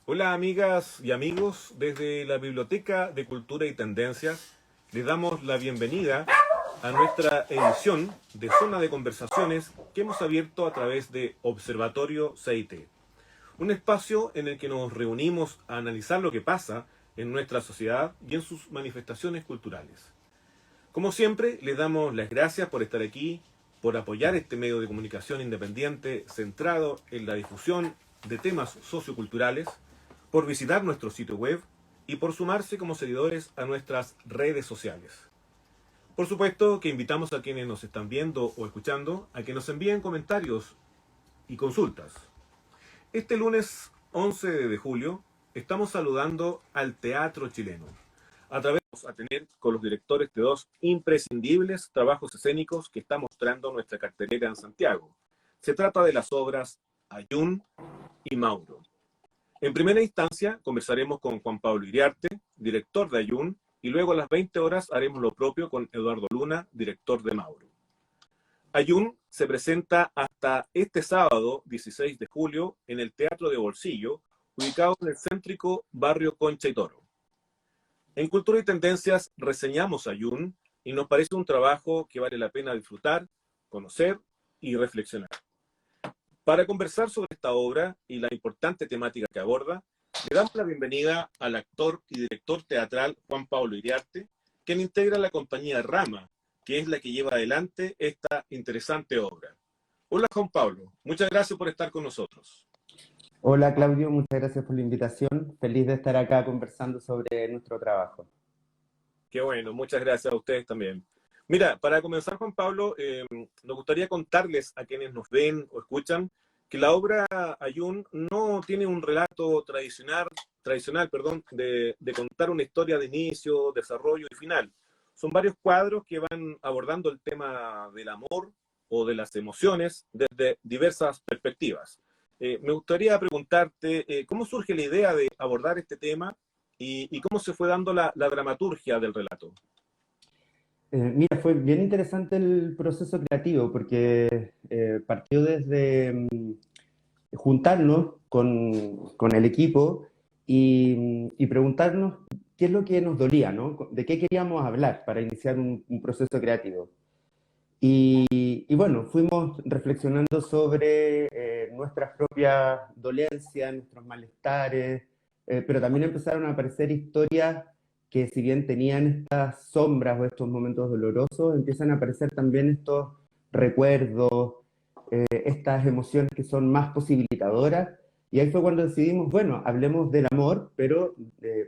Hola amigas y amigos, desde la Biblioteca de Cultura y Tendencias les damos la bienvenida a nuestra edición de Zona de Conversaciones que hemos abierto a través de Observatorio CIT, un espacio en el que nos reunimos a analizar lo que pasa en nuestra sociedad y en sus manifestaciones culturales. Como siempre, les damos las gracias por estar aquí, por apoyar este medio de comunicación independiente centrado en la difusión de temas socioculturales, por visitar nuestro sitio web y por sumarse como seguidores a nuestras redes sociales. Por supuesto que invitamos a quienes nos están viendo o escuchando a que nos envíen comentarios y consultas. Este lunes 11 de julio estamos saludando al teatro chileno. A través a tener con los directores de dos imprescindibles trabajos escénicos que está mostrando nuestra cartelera en Santiago. Se trata de las obras Ayun y Mauro. En primera instancia, conversaremos con Juan Pablo Iriarte, director de Ayun, y luego a las 20 horas haremos lo propio con Eduardo Luna, director de Mauro. Ayun se presenta hasta este sábado, 16 de julio, en el Teatro de Bolsillo, ubicado en el céntrico barrio Concha y Toro. En Cultura y Tendencias reseñamos Ayun y nos parece un trabajo que vale la pena disfrutar, conocer y reflexionar. Para conversar sobre esta obra y la importante temática que aborda, le damos la bienvenida al actor y director teatral Juan Pablo Iriarte, quien integra la compañía Rama, que es la que lleva adelante esta interesante obra. Hola Juan Pablo, muchas gracias por estar con nosotros. Hola Claudio, muchas gracias por la invitación. Feliz de estar acá conversando sobre nuestro trabajo. Qué bueno, muchas gracias a ustedes también. Mira, para comenzar, Juan Pablo, nos gustaría contarles a quienes nos ven o escuchan que la obra Ayun no tiene un relato tradicional, de contar una historia de inicio, desarrollo y final. Son varios cuadros que van abordando el tema del amor o de las emociones desde diversas perspectivas. Me gustaría preguntarte, ¿cómo surge la idea de abordar este tema y cómo se fue dando la dramaturgia del relato? Mira, fue bien interesante el proceso creativo porque partió desde juntarnos con el equipo y preguntarnos qué es lo que nos dolía, ¿no? De qué queríamos hablar para iniciar un proceso creativo. Y bueno, fuimos reflexionando sobre nuestras propias dolencias, nuestros malestares, pero también empezaron a aparecer historias que si bien tenían estas sombras o estos momentos dolorosos, empiezan a aparecer también estos recuerdos, estas emociones que son más posibilitadoras. Y ahí fue cuando decidimos, bueno, hablemos del amor, pero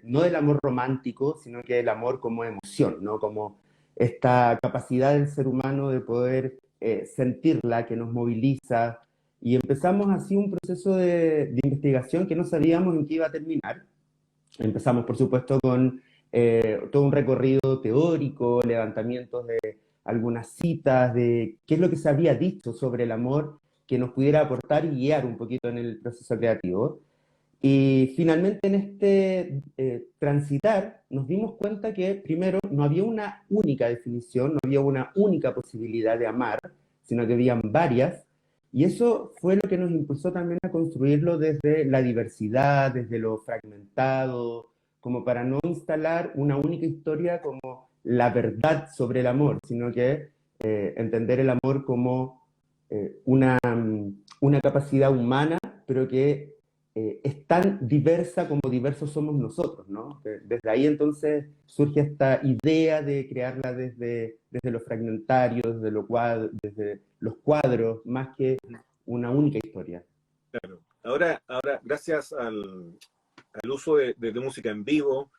no del amor romántico, sino que del amor como emoción, ¿no? Como esta capacidad del ser humano de poder sentirla, que nos moviliza. Y empezamos así un proceso de investigación que no sabíamos en qué iba a terminar. Empezamos, por supuesto, con todo un recorrido teórico, levantamientos de algunas citas, de qué es lo que se había dicho sobre el amor que nos pudiera aportar y guiar un poquito en el proceso creativo. Y finalmente en este transitar nos dimos cuenta que primero no había una única definición, no había una única posibilidad de amar, sino que habían varias. Y eso fue lo que nos impulsó también a construirlo desde la diversidad, desde lo fragmentado, como para no instalar una única historia como la verdad sobre el amor, sino que entender el amor como una capacidad humana, pero que es tan diversa como diversos somos nosotros, ¿no? Desde ahí entonces surge esta idea de crearla desde lo fragmentario, desde los cuadros, más que una única historia. Claro. Ahora gracias al uso de música en vivo,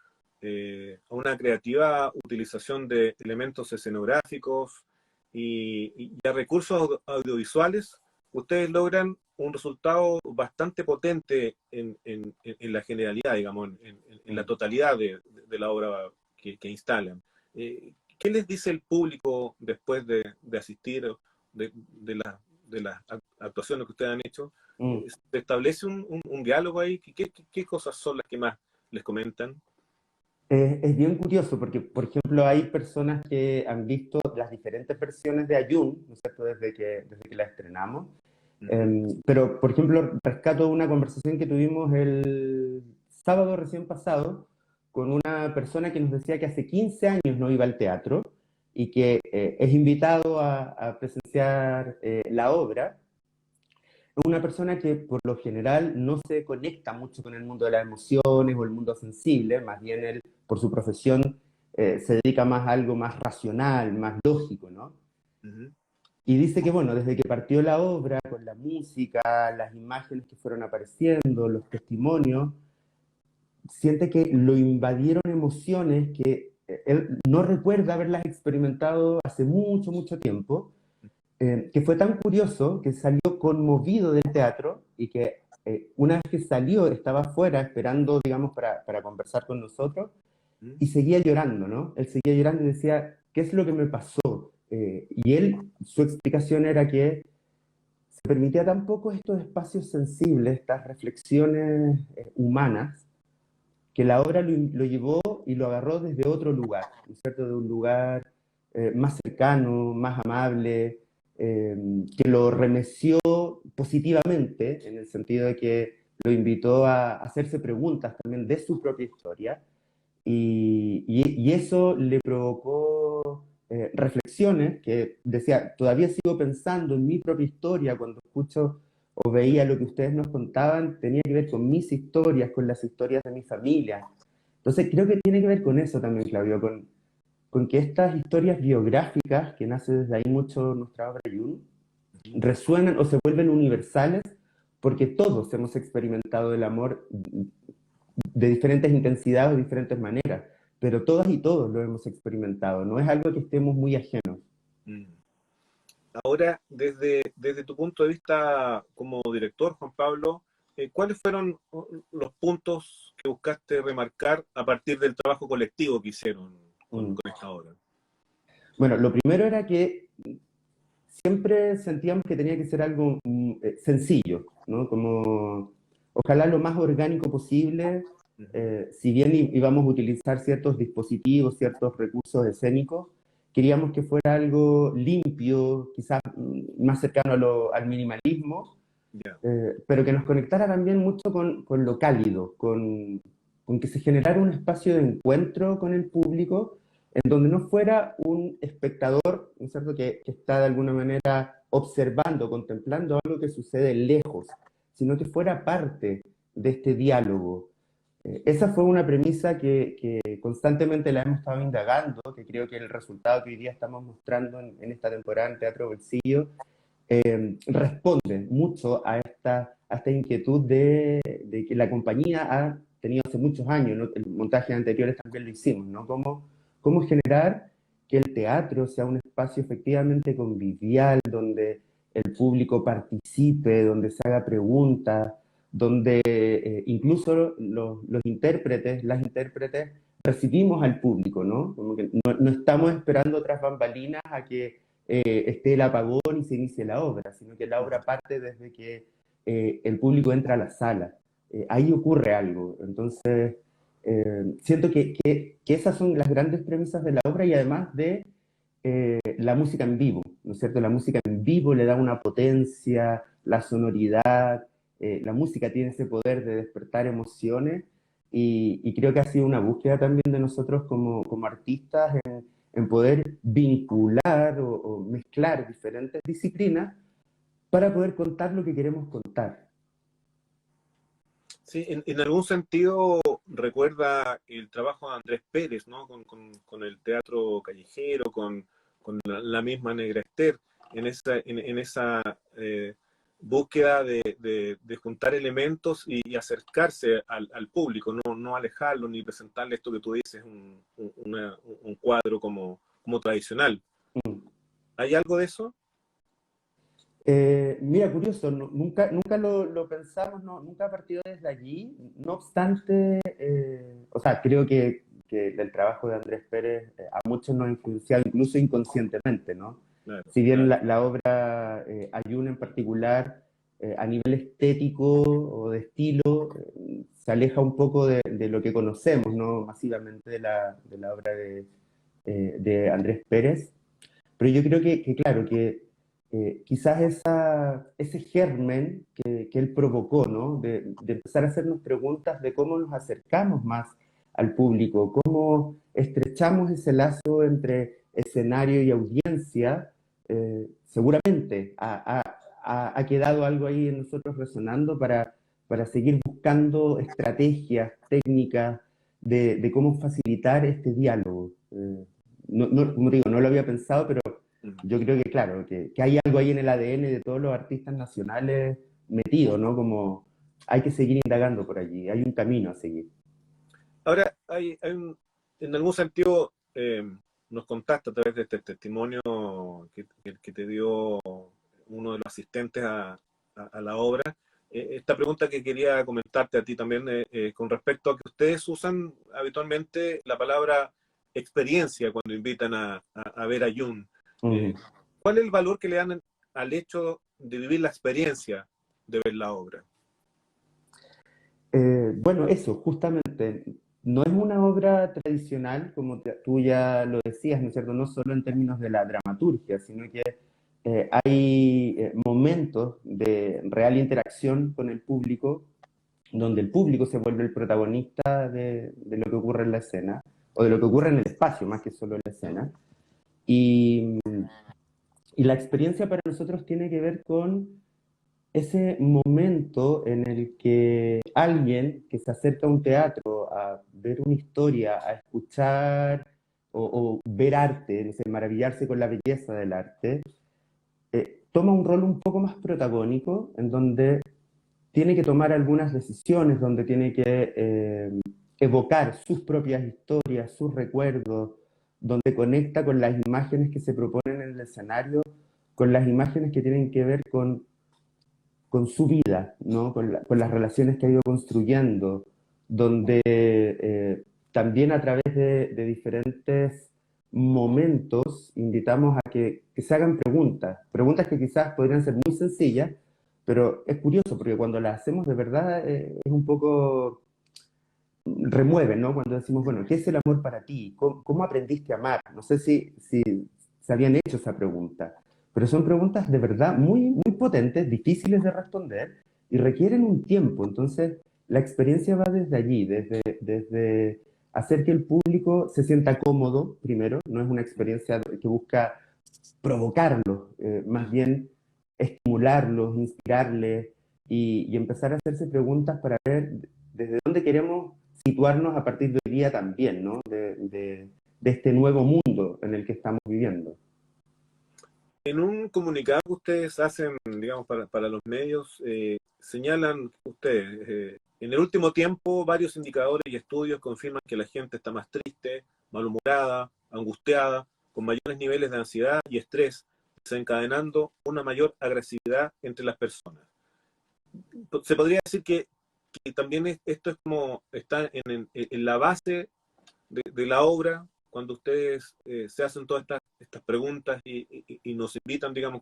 a una creativa utilización de elementos escenográficos y a recursos audiovisuales, ustedes logran un resultado bastante potente en la generalidad, digamos, en la totalidad de la obra que instalan. ¿Qué les dice el público después de asistir de las actuaciones que ustedes han hecho? Mm. ¿Se establece un diálogo ahí? ¿Qué cosas son las que más les comentan? Es bien curioso porque, por ejemplo, hay personas que han visto las diferentes versiones de Ayun, ¿no es cierto?, desde que la estrenamos, Pero, por ejemplo, rescato una conversación que tuvimos el sábado recién pasado con una persona que nos decía que hace 15 años no iba al teatro y que es invitado a presenciar la obra. Una persona que por lo general no se conecta mucho con el mundo de las emociones o el mundo sensible, más bien él, por su profesión, se dedica más a algo más racional, más lógico, ¿no? Ujú. Y dice que, bueno, desde que partió la obra, con la música, las imágenes que fueron apareciendo, los testimonios, siente que lo invadieron emociones que él no recuerda haberlas experimentado hace mucho, mucho tiempo, que fue tan curioso que salió conmovido del teatro y que una vez que salió estaba afuera esperando, digamos, para conversar con nosotros Ujú. y seguía llorando, ¿no? Él seguía llorando y decía, ¿qué es lo que me pasó? Y él, su explicación era que se permitía tan poco estos espacios sensibles, estas reflexiones humanas, que la obra lo llevó y lo agarró desde otro lugar, ¿no es cierto? De un lugar más cercano, más amable, eh, que lo remeció positivamente, en el sentido de que lo invitó a hacerse preguntas también de su propia historia, y eso le provocó reflexiones que decía, todavía sigo pensando en mi propia historia cuando escucho o veía lo que ustedes nos contaban, tenía que ver con mis historias, con las historias de mi familia. Entonces creo que tiene que ver con eso también, Claudio, con que estas historias biográficas, que nace desde ahí mucho nuestra obra Jung, Ujú. resuenan o se vuelven universales porque todos hemos experimentado el amor de diferentes intensidades o diferentes maneras, pero todas y todos lo hemos experimentado, no es algo que estemos muy ajenos. Mm. Ahora, desde tu punto de vista como director, Juan Pablo, ¿cuáles fueron los puntos que buscaste remarcar a partir del trabajo colectivo que hicieron Mm. con esta obra? Bueno, lo primero era que siempre sentíamos que tenía que ser algo sencillo, ¿no? Como ojalá lo más orgánico posible, Ujú. si bien íbamos a utilizar ciertos dispositivos, ciertos recursos escénicos, queríamos que fuera algo limpio, quizás más cercano al minimalismo, Ya. pero que nos conectara también mucho con lo cálido, con que se generara un espacio de encuentro con el público, en donde no fuera un espectador, ¿no es cierto?, que está de alguna manera observando, contemplando algo que sucede lejos, sino que fuera parte de este diálogo. Esa fue una premisa que constantemente la hemos estado indagando, que creo que el resultado que hoy día estamos mostrando en esta temporada en Teatro Bolsillo responde mucho a esta inquietud de que la compañía ha tenido hace muchos años, ¿no? En montajes anteriores también lo hicimos, ¿no? Cómo generar que el teatro sea un espacio efectivamente convivial, donde el público participe, donde se haga preguntas, donde incluso los intérpretes, las intérpretes, recibimos al público, ¿no? Como que no estamos esperando otras bambalinas a que esté el apagón y se inicie la obra, sino que la obra parte desde que el público entra a la sala. Ahí ocurre algo. Entonces, siento que esas son las grandes premisas de la obra y además de la música en vivo, ¿no es cierto? La música en vivo le da una potencia, la sonoridad, la música tiene ese poder de despertar emociones y creo que ha sido una búsqueda también de nosotros como artistas en poder vincular o mezclar diferentes disciplinas para poder contar lo que queremos contar. Sí, en algún sentido recuerda el trabajo de Andrés Pérez, ¿no? Con el teatro callejero, con la misma Negra Esther, en esa búsqueda de juntar elementos y acercarse al público, no alejarlo ni presentarle esto que tú dices, un cuadro como tradicional. Mm. ¿Hay algo de eso? Mira, curioso, nunca lo pensamos, nunca ha partido desde allí. No obstante, o sea, creo que el trabajo de Andrés Pérez a muchos nos ha influenciado, incluso inconscientemente, ¿no? Claro, Si bien claro. la obra Ayun en particular, a nivel estético o de estilo, se aleja un poco de lo que conocemos, ¿no? Masivamente de la obra de Andrés Pérez. Pero yo creo claro, que quizás ese germen que él provocó, ¿no? De empezar a hacernos preguntas de cómo nos acercamos más al público, cómo estrechamos ese lazo entre escenario y audiencia, seguramente ha quedado algo ahí en nosotros resonando para seguir buscando estrategias, técnicas de cómo facilitar este diálogo. Como digo, no lo había pensado, pero yo creo que, claro, que hay algo ahí en el ADN de todos los artistas nacionales metido, ¿no? Como hay que seguir indagando por allí, hay un camino a seguir. Ahora, en algún sentido, nos contaste a través de este testimonio que te dio uno de los asistentes a la obra, esta pregunta que quería comentarte a ti también, con respecto a que ustedes usan habitualmente la palabra experiencia cuando invitan a ver a Jung. Eh, Ujú. ¿Cuál es el valor que le dan al hecho de vivir la experiencia de ver la obra? Bueno, eso, justamente, no es una obra tradicional, como tú ya lo decías, ¿no es cierto? No solo en términos de la dramaturgia, sino que hay momentos de real interacción con el público, donde el público se vuelve el protagonista de lo que ocurre en la escena, o de lo que ocurre en el espacio, más que solo en la escena. Y, y la experiencia para nosotros tiene que ver con ese momento en el que alguien que se acerca a un teatro a ver una historia, a escuchar o ver arte, no sé, maravillarse con la belleza del arte, toma un rol un poco más protagónico, en donde tiene que tomar algunas decisiones, donde tiene que evocar sus propias historias, sus recuerdos, donde conecta con las imágenes que se proponen en el escenario, con las imágenes que tienen que ver con su vida, ¿no? Con las relaciones que ha ido construyendo, donde también a través de diferentes momentos invitamos a que se hagan preguntas, preguntas que quizás podrían ser muy sencillas, pero es curioso porque cuando las hacemos de verdad es un poco remueven, ¿no? Cuando decimos, bueno, ¿qué es el amor para ti? ¿Cómo aprendiste a amar? No sé si se habían hecho esa pregunta, pero son preguntas de verdad muy potentes, difíciles de responder y requieren un tiempo. Entonces, la experiencia va desde allí, desde hacer que el público se sienta cómodo, primero, no es una experiencia que busca provocarlos, más bien estimularlos, inspirarles y empezar a hacerse preguntas para ver desde dónde queremos situarnos a partir de hoy día también, ¿no? De este nuevo mundo en el que estamos viviendo. En un comunicado que ustedes hacen, digamos, para los medios, señalan ustedes, en el último tiempo varios indicadores y estudios confirman que la gente está más triste, malhumorada, angustiada, con mayores niveles de ansiedad y estrés, desencadenando una mayor agresividad entre las personas. Se podría decir que también esto es como está en la base de la obra, cuando ustedes se hacen todas estas preguntas y nos invitan, digamos,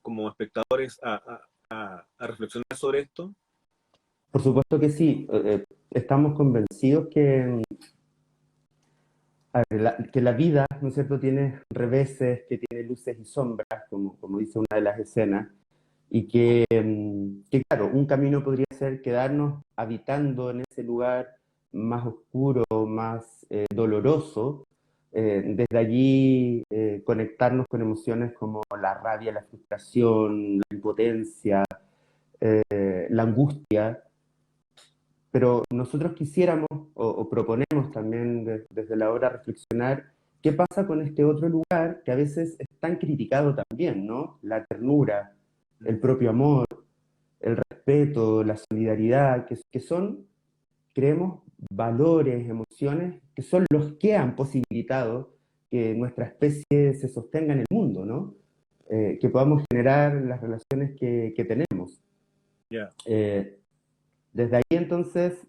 como espectadores a reflexionar sobre esto. Por supuesto que sí, estamos convencidos a ver, que la vida, ¿no es cierto?, tiene reveses, que tiene luces y sombras, como dice una de las escenas, y que, claro, un camino podría ser quedarnos habitando en ese lugar más oscuro, más doloroso, desde allí conectarnos con emociones como la rabia, la frustración, la impotencia, la angustia, pero nosotros quisiéramos o proponemos también desde la obra reflexionar qué pasa con este otro lugar que a veces es tan criticado también, ¿no? La ternura, el propio amor, el respeto, la solidaridad, que son, creemos, valores, emociones, que son los que han posibilitado que nuestra especie se sostenga en el mundo, ¿no? Que podamos generar las relaciones que tenemos. Ya. Eh, Desde ahí entonces,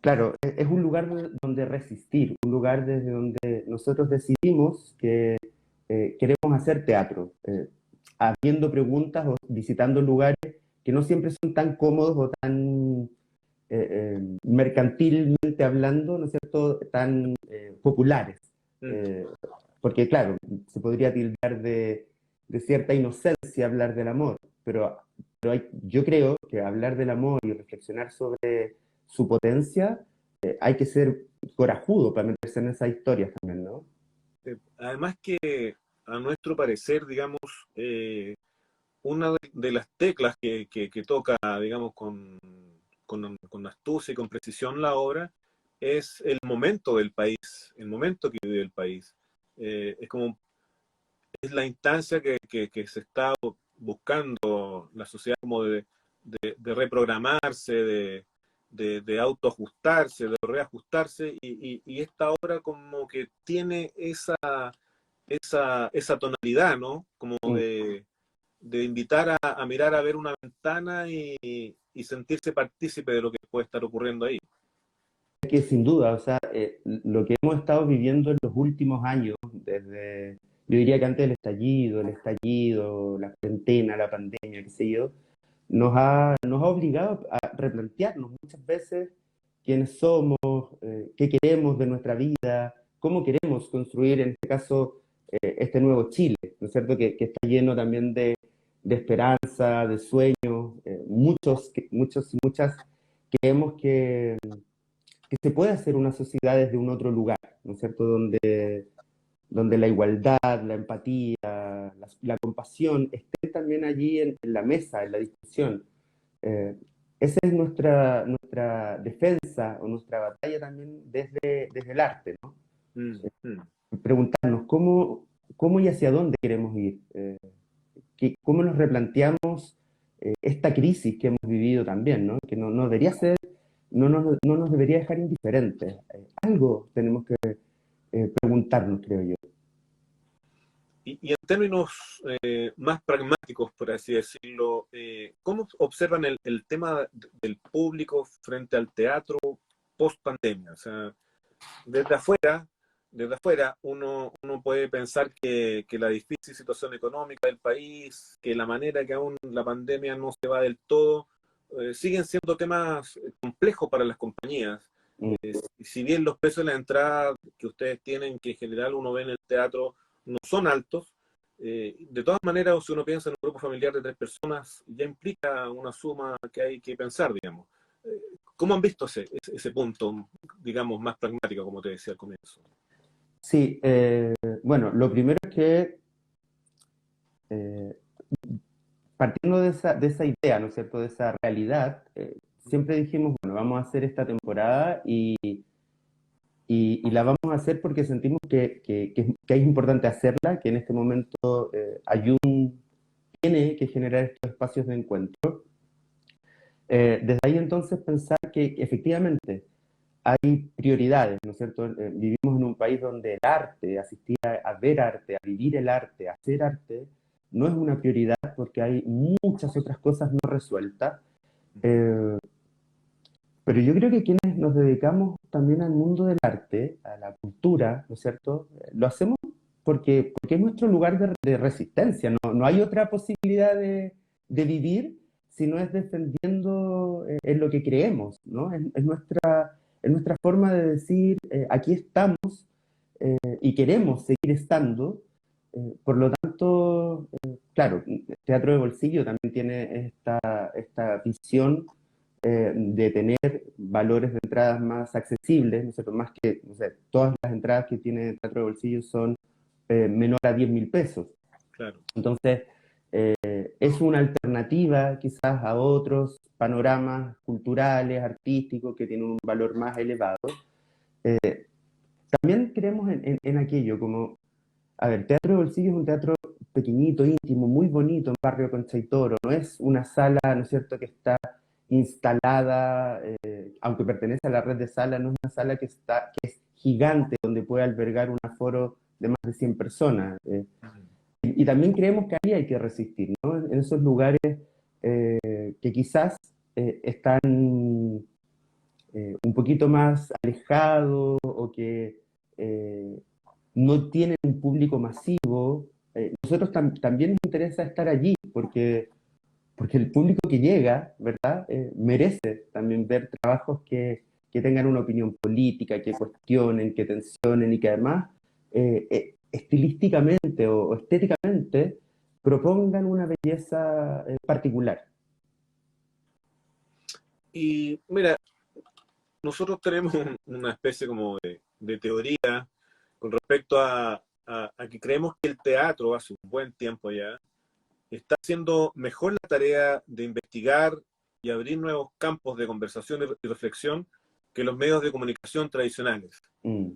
claro, es un lugar donde resistir, un lugar desde donde nosotros decidimos que queremos hacer teatro, habiendo preguntas o visitando lugares que no siempre son tan cómodos o tan mercantilmente hablando, ¿no es cierto?, tan populares. Mm. Eh, Porque, claro, se podría tildar de cierta inocencia hablar del amor, pero yo creo que hablar del amor y reflexionar sobre su potencia, hay que ser corajudo para meterse en esas historias también, ¿no? Además que, a nuestro parecer, digamos, una de las teclas que toca, digamos, con astucia y con precisión la obra es el momento del país, el momento que vive el país. Es como, es la instancia que se está buscando la sociedad como de reprogramarse, de autoajustarse, de reajustarse, y esta obra como que tiene esa tonalidad, ¿no? Como Mm. de invitar a mirar a ver una ventana y sentirse partícipe de lo que puede estar ocurriendo ahí. Que sin duda, o sea, lo que hemos estado viviendo en los últimos años, desde, yo diría que antes del estallido, la cuarentena, la pandemia, qué sé yo, nos ha obligado a replantearnos muchas veces quiénes somos, qué queremos de nuestra vida, cómo queremos construir, en este caso, este nuevo Chile, ¿no es cierto? Que está lleno también de esperanza, de sueños, muchos y muchas creemos que se puede hacer una sociedad desde un otro lugar, ¿no es cierto? Donde la igualdad, la empatía, la compasión estén también allí en la mesa, en la discusión. Eh, Esa es nuestra defensa o nuestra batalla también desde el arte, ¿no? Mm, mm. Preguntarnos cómo y hacia dónde queremos ir, cómo nos replanteamos esta crisis que hemos vivido también, ¿no? Que no debería ser, no nos debería dejar indiferentes. Algo tenemos que preguntarnos, creo yo. Y en términos más pragmáticos, por así decirlo, ¿cómo observan el tema del público frente al teatro post pandemia? O sea, desde afuera, desde afuera uno puede pensar que la difícil situación económica del país, que la manera que aún la pandemia no se va del todo, siguen siendo temas complejos para las compañías. Mm. Si bien los precios de la entrada que ustedes tienen, que en general uno ve en el teatro, no son altos, de todas maneras, si uno piensa en un grupo familiar de 3 personas, ya implica una suma que hay que pensar, digamos. Eh, ¿Cómo han visto ese punto, digamos, más pragmático, como te decía al comienzo? Sí, bueno, lo primero es que eh, partiendo de esa idea, ¿no es cierto?, de esa realidad, siempre dijimos, bueno, vamos a hacer esta temporada y la vamos a hacer porque sentimos que es importante hacerla, que en este momento Ayun tiene que generar estos espacios de encuentro. Desde ahí entonces pensar que efectivamente hay prioridades, ¿no es cierto? Vivimos en un país donde el arte, asistir a ver arte, a vivir el arte, a hacer arte, no es una prioridad porque hay muchas otras cosas no resueltas. Eh, pero yo creo que quienes nos dedicamos también al mundo del arte, a la cultura, ¿no es cierto? Lo hacemos porque es nuestro lugar de resistencia, no hay otra posibilidad de vivir si no es defendiendo en lo que creemos, ¿no? Es nuestra forma de decir, aquí estamos y queremos seguir estando. Por lo tanto, claro, Teatro de Bolsillo también tiene esta visión de tener valores de entradas más accesibles, ¿no es cierto? Más que, no sé, todas las entradas que tiene Teatro de Bolsillo son menor a 10.000 pesos. Claro. Entonces, es una alternativa quizás a otros panoramas culturales, artísticos, que tienen un valor más elevado. También creemos en aquello, como, a ver, Teatro de Bolsillo es un teatro pequeñito, íntimo, muy bonito en Barrio Concha y Toro, no es una sala, ¿no es cierto?, que está instalada, aunque pertenece a la red de salas, no es una sala que es gigante, donde puede albergar un aforo de más de 100 personas. Y también creemos que ahí hay que resistir, ¿no? En esos lugares que quizás están un poquito más alejados o que eh, no tienen un público masivo. Nosotros también nos interesa estar allí porque el público que llega, ¿verdad? Merece también ver trabajos que tengan una opinión política, que cuestionen, que tensionen y que además estilísticamente o estéticamente propongan una belleza particular. Y mira, nosotros tenemos una especie como de teoría con respecto a que creemos que el teatro, hace un buen tiempo ya, está haciendo mejor la tarea de investigar y abrir nuevos campos de conversación y reflexión que los medios de comunicación tradicionales. Mm.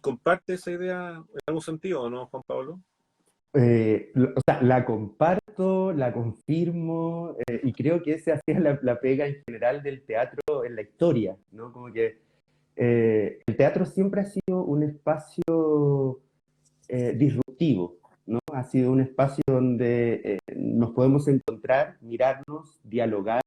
¿Comparte esa idea en algún sentido o no, Juan Pablo? O sea, la comparto, la confirmo, y creo que ese ha sido la pega en general del teatro en la historia, ¿no? Como que el teatro siempre ha sido un espacio disruptivo, ¿no? Ha sido un espacio donde nos podemos encontrar, mirarnos, dialogar,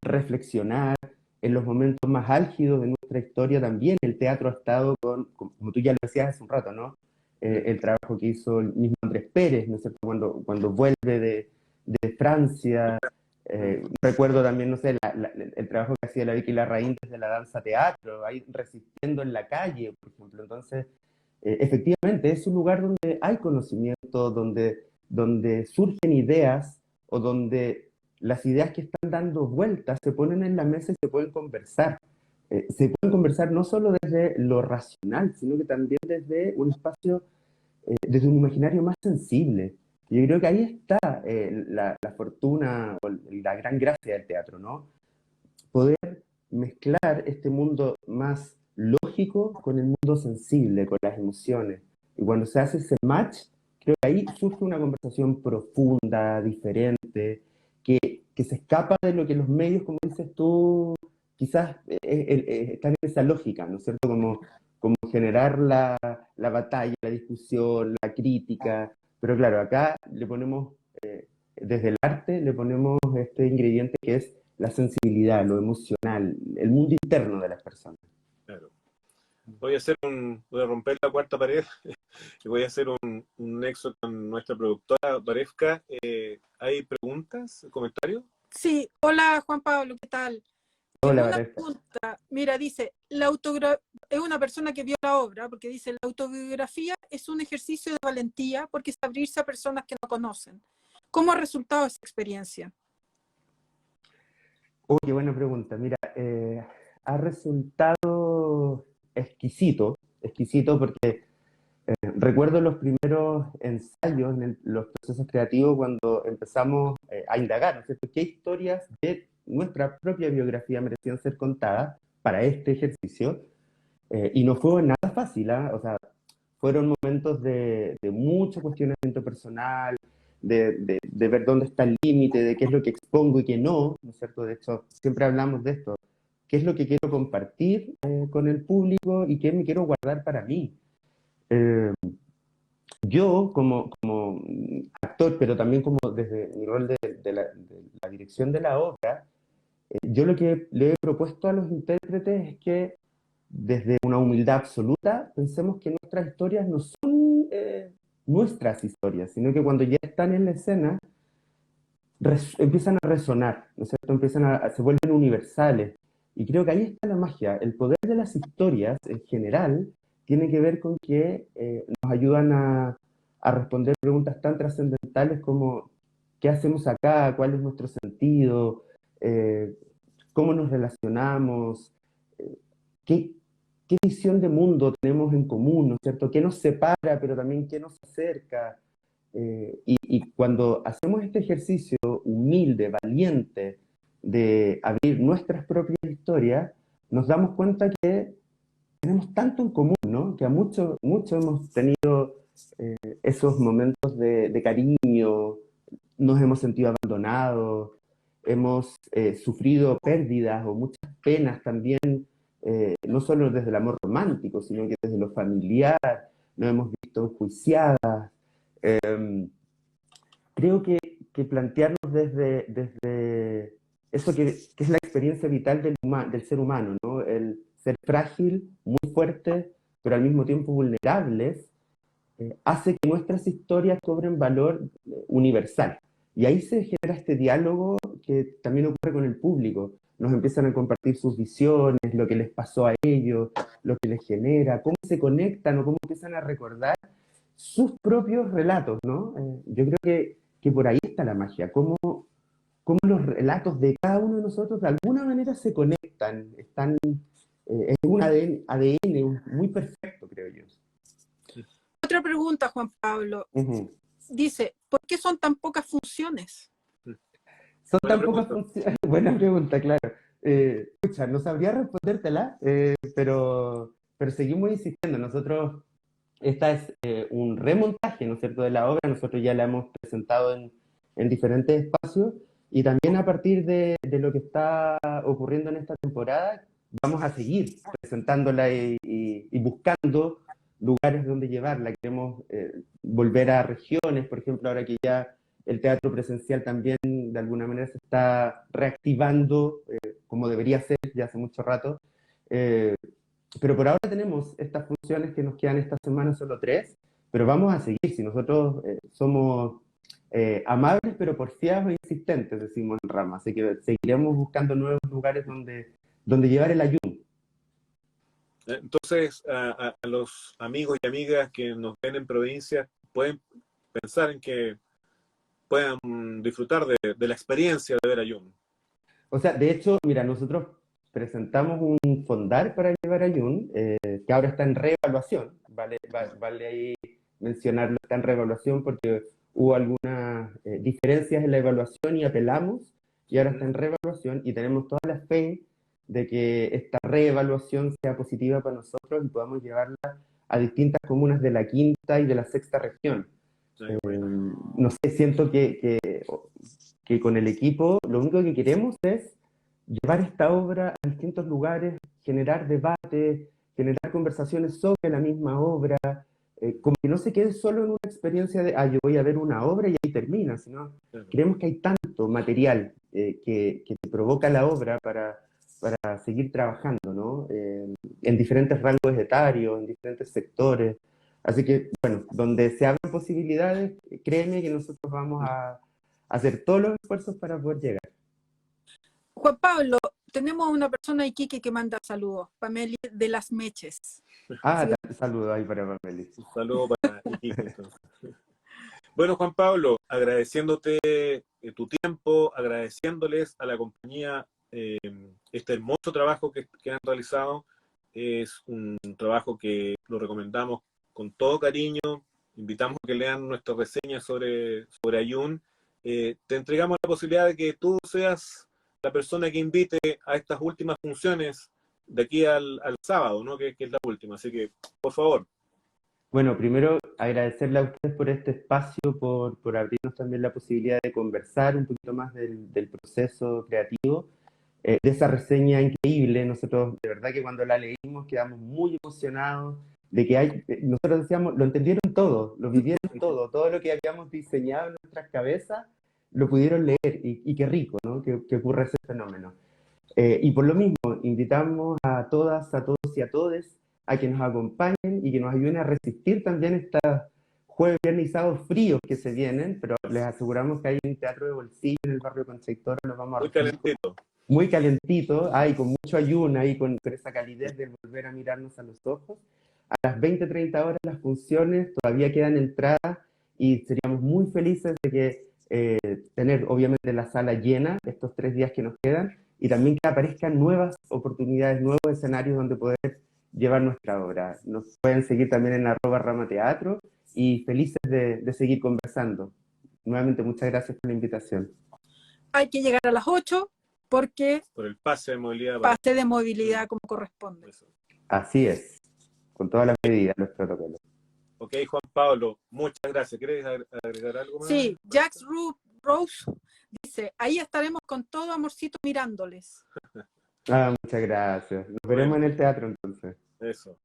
reflexionar. En los momentos más álgidos de nuestra historia también el teatro ha estado como tú ya lo decías hace un rato, ¿no? El trabajo que hizo el mismo Andrés Pérez, ¿no es cierto? Cuando vuelve de Francia. Recuerdo también, no sé, el trabajo que hacía la Vicky Larraín desde la danza teatro, ahí resistiendo en la calle, por ejemplo. Entonces, efectivamente, es un lugar donde hay conocimiento, donde surgen ideas o donde las ideas que están dando vueltas se ponen en la mesa y se pueden conversar. Se pueden conversar no solo desde lo racional, sino que también desde un espacio, desde un imaginario más sensible. Yo creo que ahí está la fortuna o la gran gracia del teatro, ¿no? Poder mezclar este mundo más lógico con el mundo sensible, con las emociones. Y cuando se hace ese match, creo que ahí surge una conversación profunda, diferente, que se escapa de lo que los medios, como dices tú, quizás están en esa lógica, ¿no es cierto? Como generar la batalla, la discusión, la crítica. Pero claro, acá le ponemos, desde el arte, le ponemos este ingrediente que es la sensibilidad, lo emocional, el mundo interno de las personas. Claro. Voy a romper la cuarta pared y voy a hacer un nexo con nuestra productora Parezca. ¿Hay preguntas, comentarios? Sí, hola Juan Pablo, ¿qué tal? Hola, Una Vanessa. pregunta, mira, dice, es una persona que vio la obra, porque dice, la autobiografía es un ejercicio de valentía porque es abrirse a personas que no conocen. ¿Cómo ha resultado esa experiencia? Oh, qué buena pregunta. Mira, ha resultado exquisito, exquisito porque recuerdo los primeros ensayos, los procesos creativos, cuando empezamos a indagar, ¿no es cierto? ¿Qué historias de nuestra propia biografía merecían ser contadas para este ejercicio? Y no fue nada fácil, ¿ah? O sea, fueron momentos de mucho cuestionamiento personal, de ver dónde está el límite, de qué es lo que expongo y qué no, ¿no es cierto? De hecho, siempre hablamos de esto. ¿Qué es lo que quiero compartir con el público y qué me quiero guardar para mí? Eh, yo, como actor, pero también como desde mi rol de la dirección de la obra, yo lo que le he propuesto a los intérpretes es que desde una humildad absoluta pensemos que nuestras historias no son nuestras historias, sino que cuando ya están en la escena empiezan a resonar, ¿no es cierto? Se vuelven universales. Y creo que ahí está la magia. El poder de las historias en general tiene que ver con que nos ayudan a responder preguntas tan trascendentales como ¿qué hacemos acá? ¿Cuál es nuestro sentido? Eh, ¿Cómo nos relacionamos? Eh, ¿qué, qué visión de mundo tenemos en común? ¿No es cierto? ¿Qué nos separa, pero también qué nos acerca? Y cuando hacemos este ejercicio humilde, valiente, de abrir nuestras propias historias, nos damos cuenta que tenemos tanto en común, ¿no? Que a muchos hemos tenido esos momentos de cariño, nos hemos sentido abandonados, hemos sufrido pérdidas o muchas penas también, no solo desde el amor romántico, sino que desde lo familiar, nos hemos visto enjuiciadas. Eh, Creo que plantearnos desde eso que es la experiencia vital del ser humano, ¿no? El ser frágil, muy fuerte, pero al mismo tiempo vulnerables, hace que nuestras historias cobren valor universal. Y ahí se genera este diálogo que también ocurre con el público. Nos empiezan a compartir sus visiones, lo que les pasó a ellos, lo que les genera, cómo se conectan o cómo empiezan a recordar sus propios relatos, ¿no? Yo creo que por ahí está la magia, cómo los relatos de cada uno de nosotros de alguna manera se conectan, están, es un ADN muy perfecto, creo yo. Otra pregunta, Juan Pablo. Ujú. Dice, ¿por qué son tan pocas funciones? Son Buena tan pocas pregunta. funciones. Buena pregunta, claro. Escucha, no sabría respondértela, pero seguimos insistiendo. Nosotros, esta es un remontaje, ¿no es cierto?, de la obra. Nosotros ya la hemos presentado en diferentes espacios y también a partir de lo que está ocurriendo en esta temporada, vamos a seguir presentándola y buscando lugares donde llevarla. Queremos volver a regiones, por ejemplo, ahora que ya el teatro presencial también de alguna manera se está reactivando como debería ser ya hace mucho rato. Eh, pero por ahora tenemos estas funciones que nos quedan esta semana, solo 3, pero vamos a seguir. Si nosotros somos amables pero porfiados e insistentes, decimos en Rama, así que seguiremos buscando nuevos lugares donde llevar el ayuno. Entonces, a los amigos y amigas que nos ven en provincia, pueden pensar en que puedan disfrutar de la experiencia de ver Ayun. O sea, de hecho, mira, nosotros presentamos un fondar para llevar ayun, que ahora está en reevaluación, vale ahí mencionarlo, está en reevaluación porque hubo algunas diferencias en la evaluación y apelamos, y ahora está en reevaluación y tenemos toda la fe de que esta reevaluación sea positiva para nosotros y podamos llevarla a distintas comunas de la quinta y de la sexta región. Bueno. No sé, siento que con el equipo lo único que queremos es llevar esta obra a distintos lugares, generar debate, generar conversaciones sobre la misma obra, como que no se quede solo en una experiencia de, yo voy a ver una obra y ahí termina, sino creemos que hay tanto material que te provoca la obra para seguir trabajando, ¿no? En diferentes rangos etarios, en diferentes sectores. Así que, bueno, donde se abran posibilidades, créeme que nosotros vamos a hacer todos los esfuerzos para poder llegar. Juan Pablo, tenemos una persona Iquique que manda saludos, Pameli de las Meches. Sí. Saludos ahí para Pameli. Un saludo para Iquique, entonces. Bueno, Juan Pablo, agradeciéndote tu tiempo, agradeciéndoles a la compañía este hermoso trabajo que han realizado. Es un trabajo que lo recomendamos con todo cariño. Invitamos a que lean nuestra reseña sobre Ayun. Te entregamos la posibilidad de que tú seas la persona que invite a estas últimas funciones de aquí al sábado, ¿no? Que es la última. Así que, por favor. Bueno, primero agradecerle a ustedes por este espacio, por abrirnos también la posibilidad de conversar un poquito más del proceso creativo, de esa reseña increíble. Nosotros, de verdad que cuando la leímos quedamos muy emocionados de que nosotros decíamos, lo entendieron todo, lo vivieron todo lo que habíamos diseñado en nuestras cabezas, lo pudieron leer, y qué rico, ¿no? Que ocurra ese fenómeno. Y por lo mismo, invitamos a todas, a todos y a todes a que nos acompañen y que nos ayuden a resistir también estos jueves, viernes y sábados fríos que se vienen, pero les aseguramos que hay un teatro de bolsillo en el barrio Concha Victoria, nos vamos a Muy recibir calentito. muy calentito, con mucho ayuno, con esa calidez de volver a mirarnos a los ojos. A las 20:30 horas las funciones todavía quedan entradas y seríamos muy felices de que tener obviamente la sala llena estos 3 días que nos quedan y también que aparezcan nuevas oportunidades, nuevos escenarios donde poder llevar nuestra obra. Nos pueden seguir también en @ramateatro y felices de seguir conversando. Nuevamente, muchas gracias por la invitación. Hay que llegar a las 8 porque Por el pase de movilidad. pase de movilidad como corresponde. Eso. Así es, con todas las medidas, los protocolos. Ok, Juan Pablo, muchas gracias. ¿Quieres agregar algo más? Sí, Jax Rose dice, ahí estaremos con todo amorcito mirándoles. Muchas gracias. Nos veremos en el teatro entonces. Eso.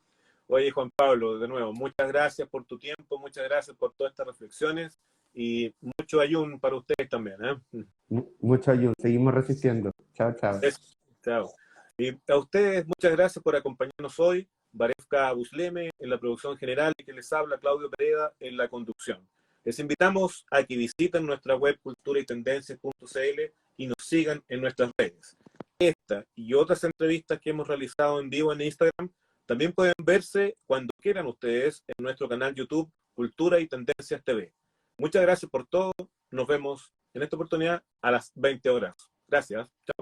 Oye, Juan Pablo, de nuevo, muchas gracias por tu tiempo, muchas gracias por todas estas reflexiones y mucho ayun para ustedes también. Mucho ayuno, seguimos resistiendo. Chao, chao. Eso. Chao. Y a ustedes, muchas gracias por acompañarnos hoy. Varefka Busleme en la producción general y que les habla Claudio Pereda en la conducción. Les invitamos a que visiten nuestra web culturaytendencias.cl y nos sigan en nuestras redes. Esta y otras entrevistas que hemos realizado en vivo en Instagram también pueden verse cuando quieran ustedes en nuestro canal YouTube Cultura y Tendencias TV. Muchas gracias por todo. Nos vemos en esta oportunidad a las 20 horas. Gracias. Chao.